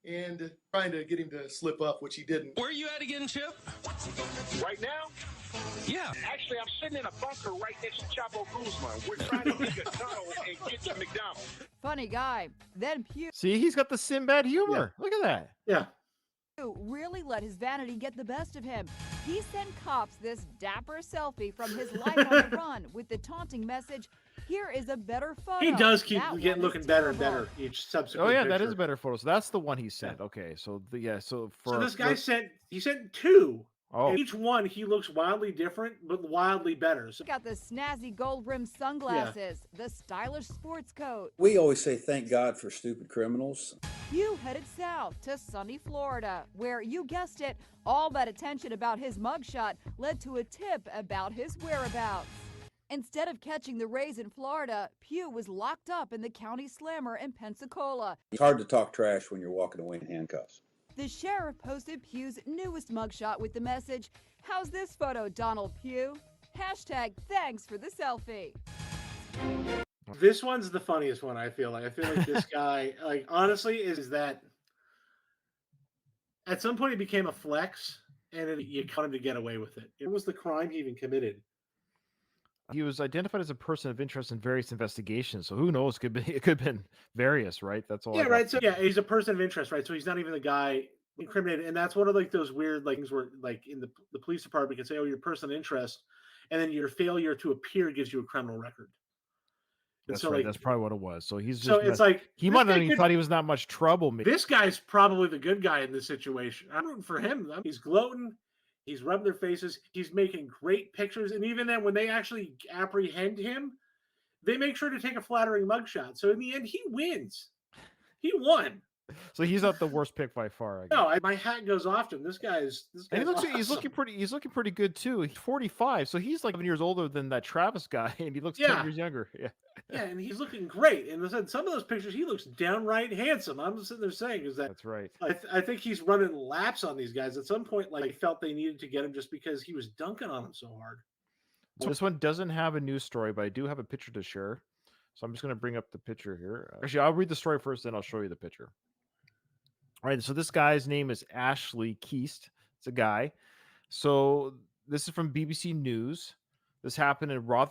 And trying to get him to slip up, which he didn't. Where are you at again, Chip? Right now? Yeah. Actually, I'm sitting in a bunker right next to Chapo Guzman. We're trying to dig a tunnel and get to McDonald's. Funny guy. Then Pugh See, he's got the Sinbad humor. Look at that. Yeah. really let his vanity get the best of him. He sent cops this dapper selfie from his life on the run with the taunting message, "Here is a better photo." He does keep That getting one looking is better and terrible. better each subsequent. Oh yeah, that picture. is a better photo. So that's the one he sent. Okay, so so So this guy sent two. Oh. And each one he looks wildly different, but wildly better. So He got the snazzy gold-rimmed sunglasses, the stylish sports coat. We always say thank God for stupid criminals. You headed south to sunny Florida, where, you guessed it, all that attention about his mugshot led to a tip about his whereabouts. Instead of catching the Rays in Florida, Pugh was locked up in the county slammer in Pensacola. It's hard to talk trash when you're walking away in handcuffs. The sheriff posted Pugh's newest mugshot with the message, "How's this photo, Donald Pugh? Hashtag thanks for the selfie." this one's the funniest one. I feel like this guy, like honestly, is that at some point it became a flex, and you caught him to get away with it. It was the crime he even committed. He was identified as a person of interest in various investigations. So who knows? It could have been various, right? That's all. Yeah, right. So yeah, he's a person of interest, right? So he's not even the guy incriminated, and that's one of like those weird like things where like in the police department can say, "Oh, you're a person of interest," and then your failure to appear gives you a criminal record. And That's so, right. like, That's probably what it was. So he's just. so it's like he this might guy have even could- thought he was not much trouble. Maybe. This guy's probably the good guy in this situation. I'm rooting for him. He's gloating. He's rubbing their faces. He's making great pictures. And even then, when they actually apprehend him, they make sure to take a flattering mugshot. So in the end, he wins. He won. So he's not the worst pick by far. I guess. No, my hat goes off to him. This guy's And he looks. awesome. He's looking pretty good too. He's 45, so he's like 7 years older than that Travis guy, and he looks 10 years younger. Yeah. Yeah, and he's looking great. And listen, some of those pictures, he looks downright handsome. I'm just sitting there saying is that That's right. I think he's running laps on these guys. At some point, like, they felt they needed to get him just because he was dunking on them so hard. So this one doesn't have a news story, but I do have a picture to share. So I'm just going to bring up the picture here. Actually, I'll read the story first, then I'll show you the picture. All right, so this guy's name is Ashley Keast. It's a guy. So this is from BBC News. This happened in boy,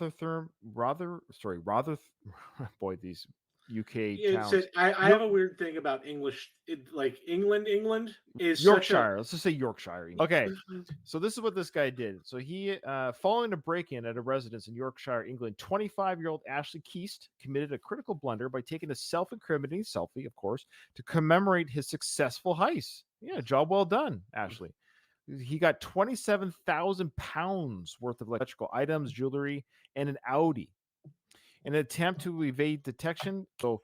these UK towns. I have a weird thing about English, like England is Yorkshire. Let's just say Yorkshire. Okay, so this is what this guy did. So he, following a break-in at a residence in Yorkshire, England, 25-year-old Ashley Keast committed a critical blunder by taking a self-incriminating selfie, of course, to commemorate his successful heist. Yeah, job well done, Ashley. He got £27,000 worth of electrical items, jewelry, and an Audi. In an attempt to evade detection, so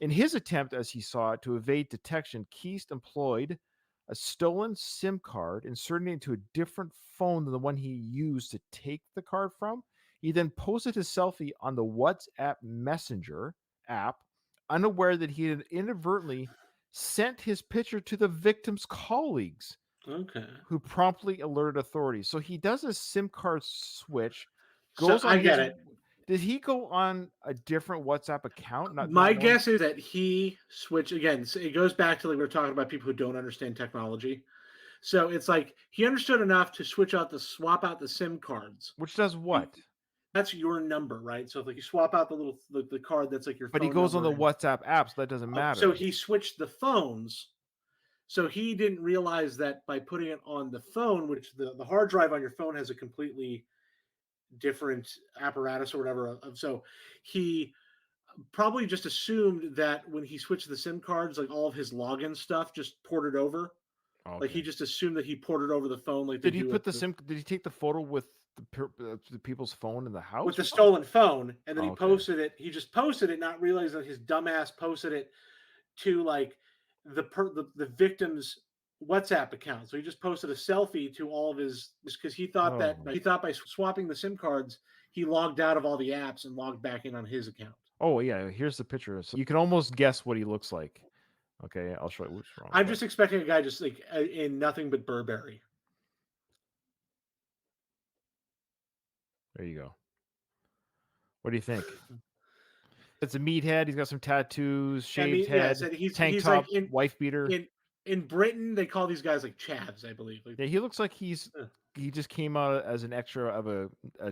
in his attempt, as he saw it, to evade detection, Keast employed a stolen SIM card, inserting it into a different phone than the one he used to take the card from. He then posted his selfie on the WhatsApp Messenger app, unaware that he had inadvertently sent his picture to the victim's colleagues. Okay. Who promptly alerted authorities. So he does a SIM card switch. So I get it. Did he go on a different WhatsApp account? My guess is that he switched again. So it goes back to like we were talking about people who don't understand technology. So it's like he understood enough to swap out the SIM cards. Which does what? That's your number, right? So if like you swap out the card that's like your. But he goes on the WhatsApp app, so that doesn't matter. So he switched the phones. So he didn't realize that by putting it on the phone, which the hard drive on your phone has a completely different apparatus or whatever. So he probably just assumed that when he switched the SIM cards, like all of his login stuff just ported over. Okay. Like he just assumed that he ported over the phone. Like did he put the SIM? Did he take the photo with the people's phone in the house? With the stolen phone, and then he posted it. He just posted it, not realizing that his dumbass posted it to like the victim's WhatsApp account. So he just posted a selfie to all of his, because he thought by swapping the SIM cards, he logged out of all the apps and logged back in on his account. Oh yeah, here's the picture. So you can almost guess what he looks like. Okay, I'll show you. What's wrong? I'm just expecting a guy just like in nothing but Burberry. There you go. What do you think? It's a meathead. He's got some tattoos, shaved head, tank top, like wife beater. In Britain, they call these guys like chavs, I believe. Like, yeah, he looks like he just came out as an extra of a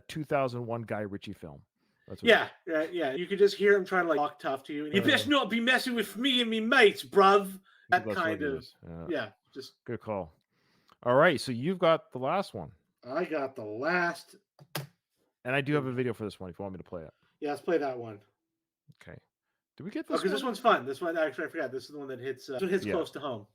2001 Guy Ritchie film. That's what you could just hear him trying to like talk tough to you. You best not be messing with me and me mates, bruv. That kind of just good call. All right, so you've got the last one. I got the last, and I do have a video for this one if you want me to play it. Yeah, let's play that one. Okay. Did we get this? Because this one's fun. This one, actually, I forgot. This is the one that hits. Close to home.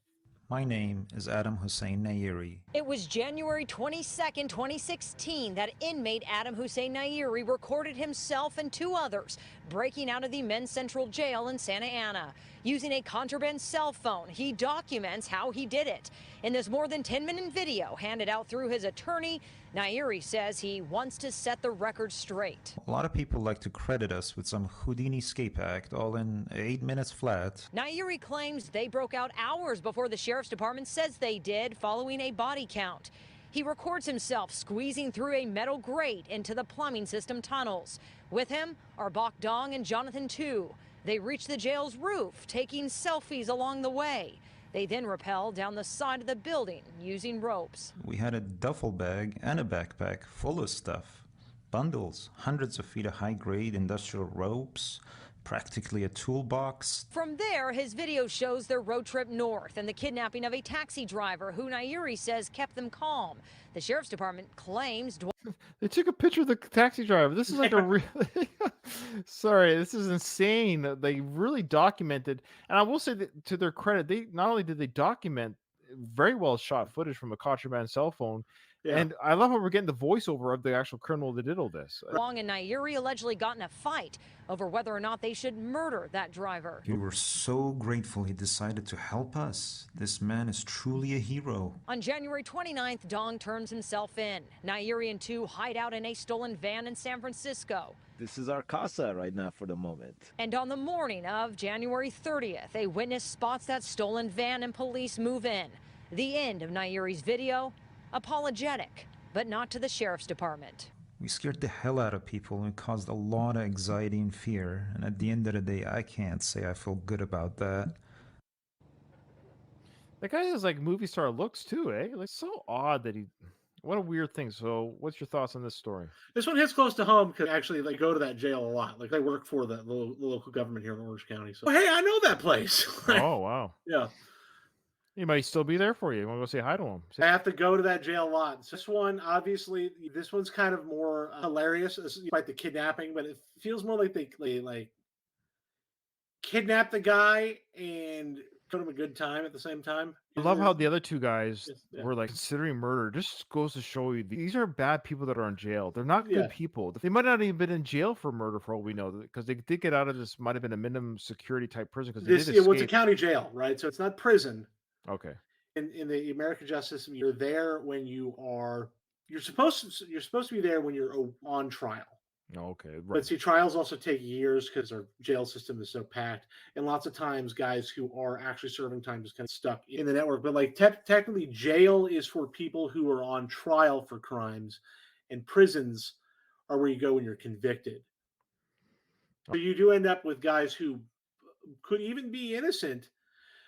My name is Adam Hussein Nayeri. It was January 22nd, 2016 that inmate Adam Hussein Nayeri recorded himself and two others breaking out of the men's central jail in Santa Ana. Using a contraband cell phone, he documents how he did it. In this more than 10-minute video handed out through his attorney, Nayeri says he wants to set the record straight. A lot of people like to credit us with some Houdini escape act, all in 8 minutes flat. Nayeri claims they broke out hours before the sheriff's department says they did, following a body count. He records himself squeezing through a metal grate into the plumbing system tunnels. With him are Bok Dong and Jonathan Tu. They reach the jail's roof, taking selfies along the way. They then rappel down the side of the building using ropes. We had a duffel bag and a backpack full of stuff. Bundles, hundreds of feet of high-grade industrial ropes, practically a toolbox. From there, his video shows their road trip north and the kidnapping of a taxi driver who Nayeri says kept them calm. The sheriff's department claims... They took a picture of the taxi driver. This is like a really... Sorry, this is insane. They really documented. And I will say that to their credit, they not only did they document very well shot footage from a contraband cell phone, and I love how we're getting the voiceover of the actual criminal that did all this. Long and Nayeri allegedly got in a fight over whether or not they should murder that driver. We were so grateful he decided to help us. This man is truly a hero. On January 29th, Dong turns himself in. Nayeri and Tu hide out in a stolen van in San Francisco. This is our casa right now for the moment. And on the morning of January 30th, a witness spots that stolen van and police move in. The end of Nayeri's video, apologetic, but not to the sheriff's department. We scared the hell out of people and caused a lot of anxiety and fear. And at the end of the day, I can't say I feel good about that. That guy has like movie star looks too, eh? Like so odd that he. What a weird thing. So, what's your thoughts on this story? This one hits close to home because actually they go to that jail a lot. Like I work for the local government here in Orange County. So hey, I know that place. Oh wow. Yeah. He might still be there for you. You want to go say hi to him? I have to go to that jail a lot. So this one, obviously, this one's kind of more hilarious. This is quite the kidnapping, but it feels more like they like kidnap the guy and put him a good time at the same time. I love how the other two guys Yeah. were like considering murder. Just goes to show you these are bad people that are in jail. They're not good Yeah. people. They might not even been in jail for murder for all we know, because they did get out of this. Might have been a minimum security type prison because they did escape. Well, it's a county jail, right? So it's not prison. Okay. In the American justice system, you're there when you're supposed to be there when you're on trial. Okay, right. But see, trials also take years because our jail system is so packed, and lots of times guys who are actually serving time just kind of stuck in the network. But like technically, jail is for people who are on trial for crimes, and prisons are where you go when you're convicted. So you do end up with guys who could even be innocent,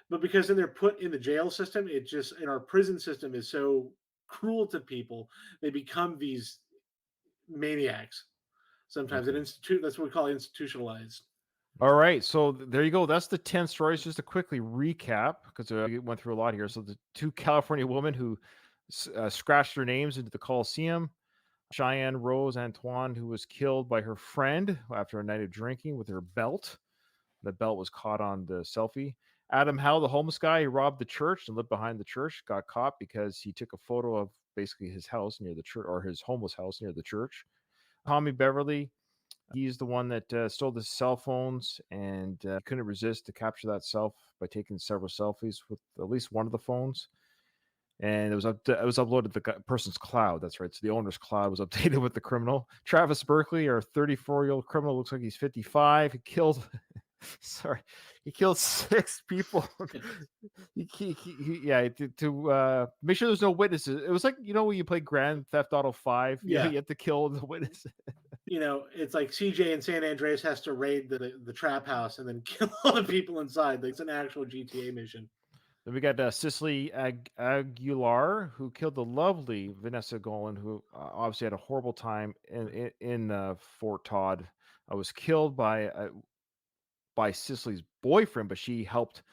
but because then they're put in the jail system, it just in our prison system is so cruel to people, they become these maniacs. Sometimes that's what we call institutionalized. All right, so there you go. That's the 10 stories. Just to quickly recap, because we went through a lot here. So the two California women who scratched their names into the Coliseum, Cheyenne Rose Antoine, who was killed by her friend after a night of drinking with her belt. The belt was caught on the selfie. Adam Howe, the homeless guy who robbed the church and lived behind the church, got caught because he took a photo of basically his house near the church, or his homeless house near the church. Tommy Beverly, he's the one that stole the cell phones and couldn't resist to capture that self by taking several selfies with at least one of the phones. And it was uploaded to the person's cloud. That's right. So the owner's cloud was updated with the criminal. Travis Berkeley, our 34-year-old criminal, looks like he's 55. He killed, he killed 6 people. To make sure there's no witnesses. It was like, when you play Grand Theft Auto 5, you have to kill the witnesses. It's like CJ in San Andreas has to raid the trap house and then kill all the people inside. Like, it's an actual GTA mission. Then we got Cicely Aguilar, who killed the lovely Vanessa Golan, who obviously had a horrible time in Fort Todd. Was killed by Cicely's boyfriend, but she helped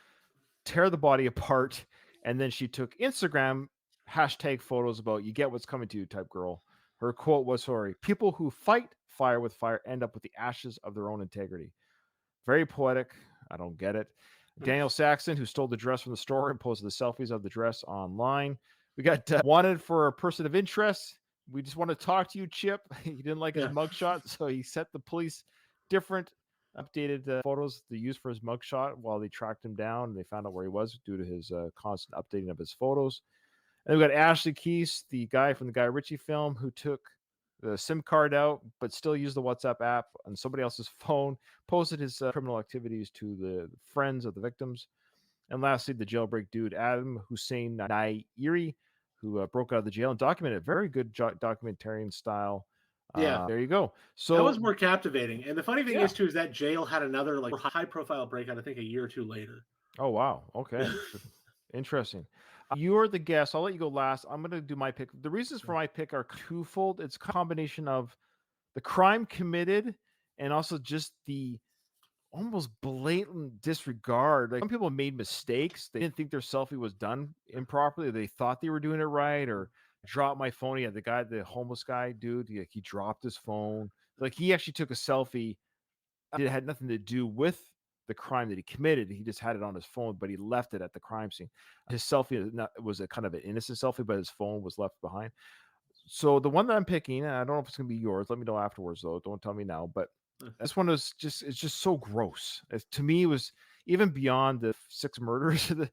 tear the body apart, and then she took Instagram hashtag photos about "you get what's coming to you" type girl. Her quote was, "Sorry, people who fight fire with fire end up with the ashes of their own integrity." Very poetic. I don't get it. Daniel Saxon, who stole the dress from the store and posted the selfies of the dress online. We got wanted for a person of interest. We just want to talk to you, Chip. He didn't like his mugshot, so he sent the police different updated photos to use for his mugshot while they tracked him down. They found out where he was due to his constant updating of his photos. And we got Ashley Keese, the guy from the Guy Ritchie film, who took the SIM card out, but still used the WhatsApp app on somebody else's phone, posted his criminal activities to the friends of the victims. And lastly, the jailbreak dude, Adam Hussein Nairi, who broke out of the jail and documented, very good documentarian style. There you go. So that was more captivating. And the funny thing is, too, is that jail had another like high-profile breakout, I think, a year or two later. Oh, wow. Okay. Interesting. You're the guest. I'll let you go last. I'm going to do my pick. The reasons for my pick are twofold. It's a combination of the crime committed and also just the almost blatant disregard. Like, some people made mistakes. They didn't think their selfie was done improperly. They thought they were doing it right, or dropped my phone. Yeah, the homeless guy, dude, he dropped his phone. Like, he actually took a selfie. It had nothing to do with the crime that he committed. He just had it on his phone, but he left it at the crime scene. His selfie was a kind of an innocent selfie, but his phone was left behind. So the one that I'm picking, and I don't know if it's gonna be yours. Let me know afterwards, though. Don't tell me now. But this one it's just so gross. To me, it was even beyond the 6 murders. the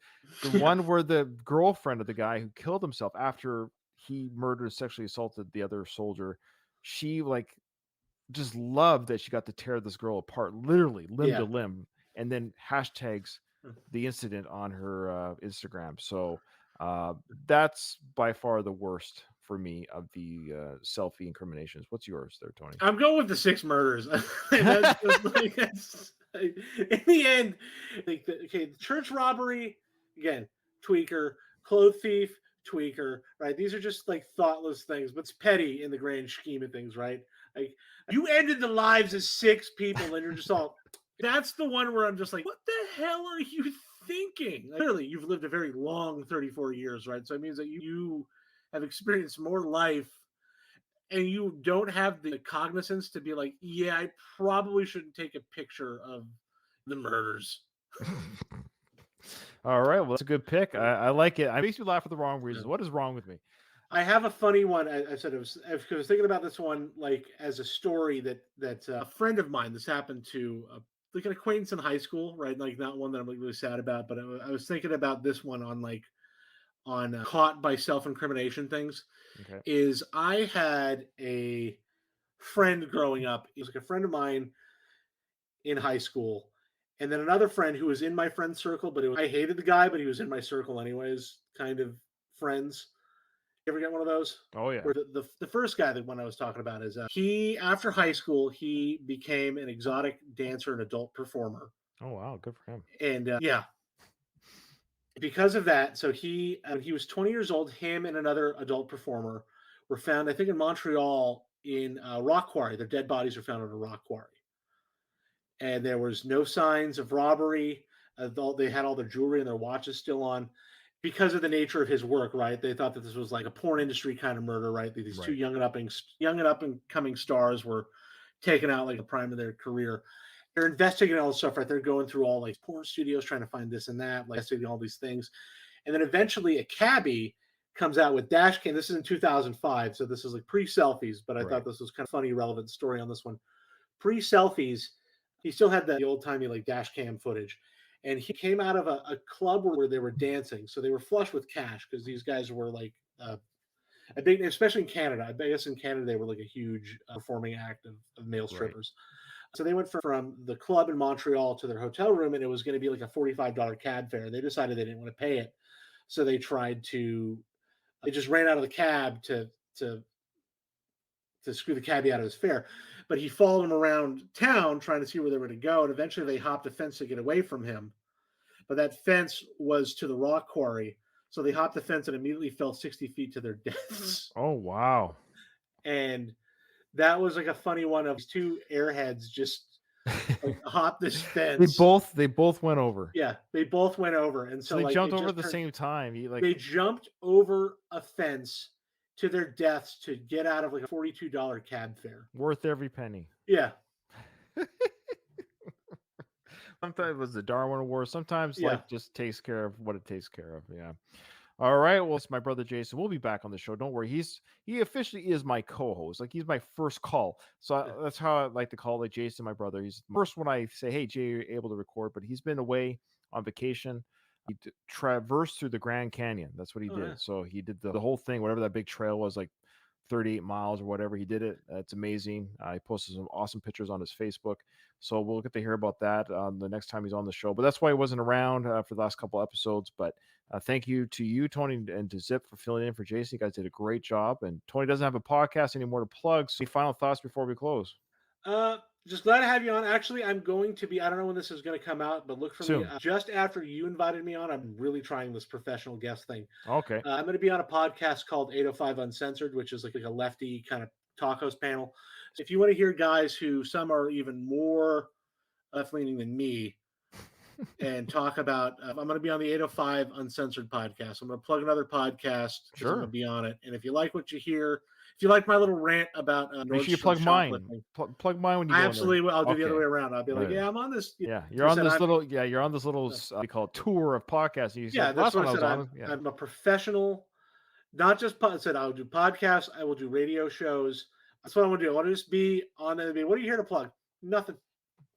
one where the girlfriend of the guy who killed himself after he murdered, sexually assaulted the other soldier, she just loved that she got to tear this girl apart, literally limb to limb, and then hashtags the incident on her Instagram. So that's by far the worst for me of the selfie incriminations. What's yours there, Tony? I'm going with the 6 murders. That's just like, in the end, like the church robbery, again, tweaker, clothes thief, tweaker, right? These are just like thoughtless things, but it's petty in the grand scheme of things, right? Like you ended the lives of 6 people and you're just all, that's the one where I'm just like, what the hell are you thinking? Like, clearly, you've lived a very long 34 years, right? So it means that you have experienced more life and you don't have the cognizance to be like, yeah, I probably shouldn't take a picture of the murders. All right, well, that's a good pick. I like it. It makes me laugh for the wrong reasons. What is wrong with me? I have a funny one. I said I was thinking about this one like as a story that a friend of mine. This happened to like an acquaintance in high school, right? Like not one that I'm like really sad about, but I was thinking about this one on caught by self-incrimination things. Okay. Is I had a friend growing up. He was like a friend of mine in high school, and then another friend who was in my friend circle, but I hated the guy, but he was in my circle anyways. Kind of friends. You ever get one of those? Oh yeah. Where the first guy that one I was talking about is he after high school he became an exotic dancer and adult performer. Oh wow, good for him. And yeah, because of that, so he was 20 years old. Him and another adult performer were found, I think, in Montreal in a rock quarry. Their dead bodies were found in a rock quarry, and there was no signs of robbery. They had all their jewelry and their watches still on. Because of the nature of his work, right? They thought that this was like a porn industry kind of murder, right? These two young and up and coming stars were taken out like the prime of their career. They're investigating all this stuff, right? They're going through all like porn studios, trying to find this and that, like investigating all these things. And then eventually a cabbie comes out with dash cam. This is in 2005, so this is like pre-selfies, but I thought this was kind of funny, relevant story on this one. Pre-selfies, he still had the old-timey like dash cam footage. And he came out of a club where they were dancing. So they were flush with cash because these guys were like a big, especially in Canada. I guess in Canada, they were like a huge performing act of male strippers. Right. So they went from the club in Montreal to their hotel room, and it was going to be like a $45 cab fare. They decided they didn't want to pay it. So they just ran out of the cab to screw the cabbie out of his fare. But he followed them around town trying to see where they were to go. And eventually they hopped a fence to get away from him. But that fence was to the rock quarry. So they hopped the fence and immediately fell 60 feet to their deaths. Oh, wow. And that was like a funny one of 2 airheads just like, hopped this fence. They both went over. Yeah, they both went over. And so they like, jumped over at the same time. They jumped over a fence to their deaths to get out of like a $42 cab fare. Worth every penny. Yeah. Sometimes it was the Darwin Award. Sometimes life just takes care of what it takes care of. Yeah. All right. Well, it's my brother Jason. We'll be back on the show. Don't worry. He officially is my co-host. Like he's my first call. So that's how I like to call like Jason, my brother. He's the first one I say, hey, Jay, you're able to record, but he's been away on vacation. He traversed through the Grand Canyon. That's what he did. Yeah. So he did the whole thing, whatever that big trail was, like 38 miles or whatever. He did it. It's amazing. He posted some awesome pictures on his Facebook. So we'll get to hear about that the next time he's on the show. But that's why he wasn't around for the last couple episodes. But thank you to you, Tony, and to Zip for filling in for Jason. You guys did a great job. And Tony doesn't have a podcast anymore to plug. So any final thoughts before we close? Just glad to have you on. Actually, I'm going to be, I don't know when this is going to come out, but look for Soon. me. Just after you invited me on, I'm really trying this professional guest thing. Okay. I'm going to be on a podcast called 805 Uncensored, which is like a lefty kind of talk host panel. So if you want to hear guys who some are even more left-leaning than me and talk about, I'm going to be on the 805 Uncensored podcast. I'm going to plug another podcast because I'm going to be on it. And if you like what you hear, if you like my little rant about make sure you plug mine. Plug mine when you I go absolutely will. I'll do okay. the other way around. I'll be like, yeah, I'm on this. Yeah, you're on this little. Yeah, you're on this little. We call it tour of podcasts. Yeah, that's what I said. I'm a professional. Not just I said I'll do podcasts. I will do radio shows. That's what I want to do. I want to just be on there. What are you here to plug? Nothing.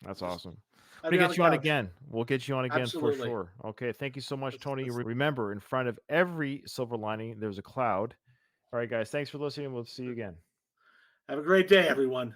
That's awesome. We'll get you on again. We'll get you on again for sure. Okay. Thank you so much, Tony. Remember, in front of every silver lining, there's a cloud. All right, guys. Thanks for listening. We'll see you again. Have a great day, everyone.